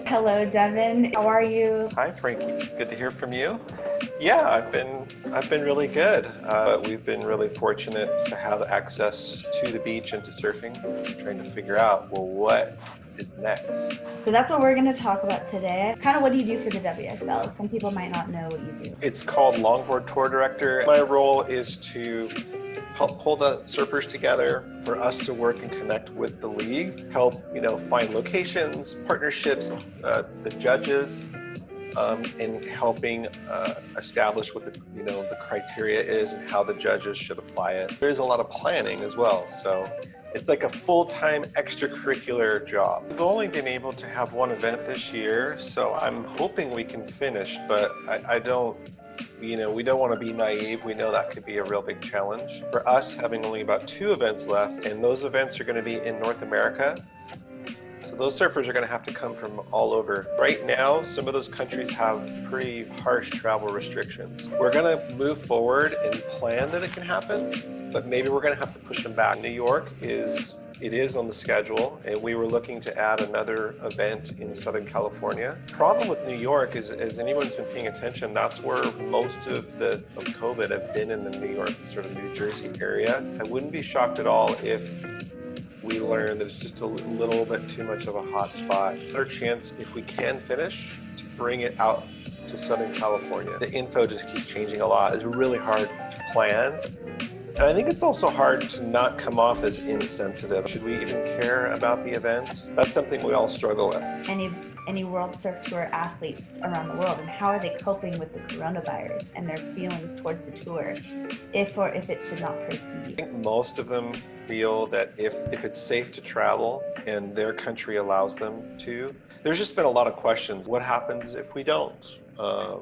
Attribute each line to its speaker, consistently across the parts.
Speaker 1: Hello, Devon. How are you?
Speaker 2: Hi, Frankie. It's good to hear from you. Yeah, I've been really good. We've been really fortunate to have access to the beach and to surfing. Trying to figure out, well, what is next?
Speaker 1: So that's what we're going to talk about today. Kind of what do you do for the WSL? Some people might not know what you do.
Speaker 2: It's called Longboard Tour Director. My role is to help pull the surfers together, for us to work and connect with the league, help find locations, partnerships, the judges, in helping establish what the criteria is and how the judges should apply it. There's a lot of planning as well, so it's like a full-time extracurricular job. We've only been able to have one event this year, so I'm hoping we can finish, but I don't. We don't want to be naive. We know that could be a real big challenge. For us, having only about 2 events left, and those events are going to be in North America. So those surfers are going to have to come from all over. Right now, some of those countries have pretty harsh travel restrictions. We're going to move forward and plan that it can happen, but maybe we're going to have to push them back. New York is on the schedule, and we were looking to add another event in Southern California. Problem with New York is, as anyone's been paying attention, that's where most of COVID have been, in the New York, sort of New Jersey area. I wouldn't be shocked at all if we learn that it's just a little bit too much of a hot spot. Our chance, if we can finish, to bring it out to Southern California. The info just keeps changing a lot. It's really hard to plan. And I think it's also hard to not come off as insensitive. Should we even care about the events? That's something we all struggle with.
Speaker 1: Any World Surf Tour athletes around the world, and how are they coping with the coronavirus and their feelings towards the tour, if it should not proceed?
Speaker 2: I think most of them feel that if it's safe to travel and their country allows them to, there's just been a lot of questions. What happens if we don't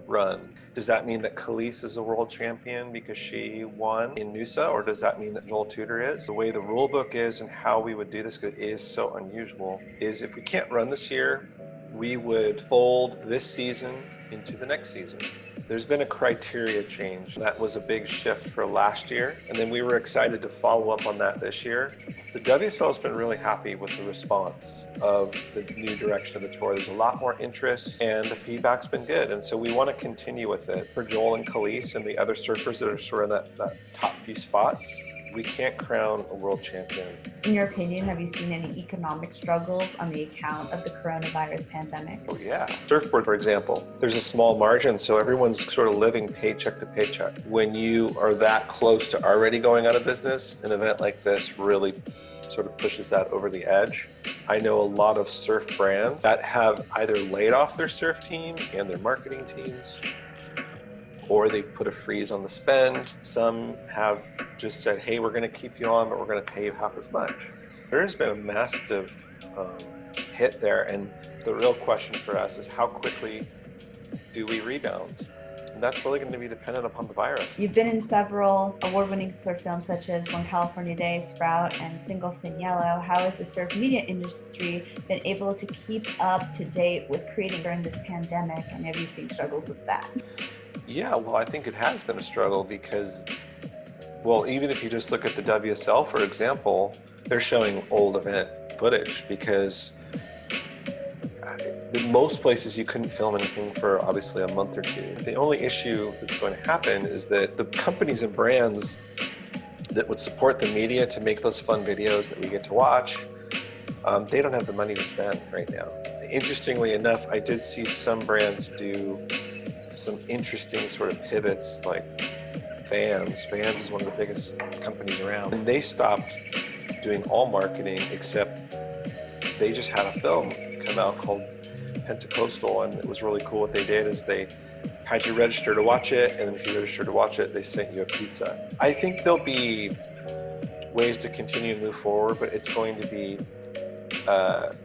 Speaker 2: run? Does that mean that Khalees is a world champion because she won in Noosa, or does that mean that Joel Tudor is? The way the rule book is and how we would do this, because it is so unusual, is if we can't run this year, we would fold this season into the next season. There's been a criteria change. That was a big shift for last year, and then we were excited to follow up on that this year. The WSL has been really happy with the response of the new direction of the tour. There's a lot more interest, and the feedback's been good, and so we want to continue with it. For Joel and Khalees and the other surfers that are sort of that top few spots, we can't crown a world champion.
Speaker 1: In your opinion, have you seen any economic struggles on the account of the coronavirus pandemic?
Speaker 2: Oh yeah. Surfboard, for example, there's a small margin, so everyone's sort of living paycheck to paycheck. When you are that close to already going out of business, an event like this really sort of pushes that over the edge. I know a lot of surf brands that have either laid off their surf team and their marketing teams, or they've put a freeze on the spend. Some have just said, hey, we're gonna keep you on, but we're gonna pay you half as much. There's been a massive hit there, and the real question for us is how quickly do we rebound? And that's really gonna be dependent upon the virus.
Speaker 1: You've been in several award-winning surf films such as One California Day, Sprout, and Single Fin Yellow. How has the surf media industry been able to keep up to date with creating during this pandemic, and have you seen struggles with that?
Speaker 2: Yeah, well, I think it has been a struggle because, well, even if you just look at the WSL, for example, they're showing old event footage because in most places you couldn't film anything for obviously a month or 2. The only issue that's going to happen is that the companies and brands that would support the media to make those fun videos that we get to watch, they don't have the money to spend right now. Interestingly enough, I did see some brands do some interesting sort of pivots, like Vans. Vans is one of the biggest companies around. And they stopped doing all marketing, except they just had a film come out called Pentecostal, and it was really cool. What they did is they had you register to watch it, and if you registered to watch it, they sent you a pizza. I think there'll be ways to continue to move forward, but it's going to be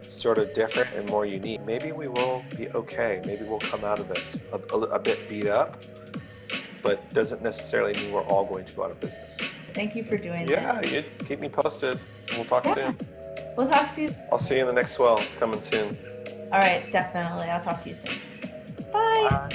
Speaker 2: sort of different and more unique. Maybe we will be okay. Maybe we'll come out of this a bit beat up, but doesn't necessarily mean we're all going to go out of business.
Speaker 1: Thank you for doing that.
Speaker 2: Yeah, you keep me posted. We'll talk soon.
Speaker 1: We'll talk soon.
Speaker 2: I'll see you in the next swell. It's coming soon.
Speaker 1: All right, definitely. I'll talk to you soon. Bye.
Speaker 2: Bye.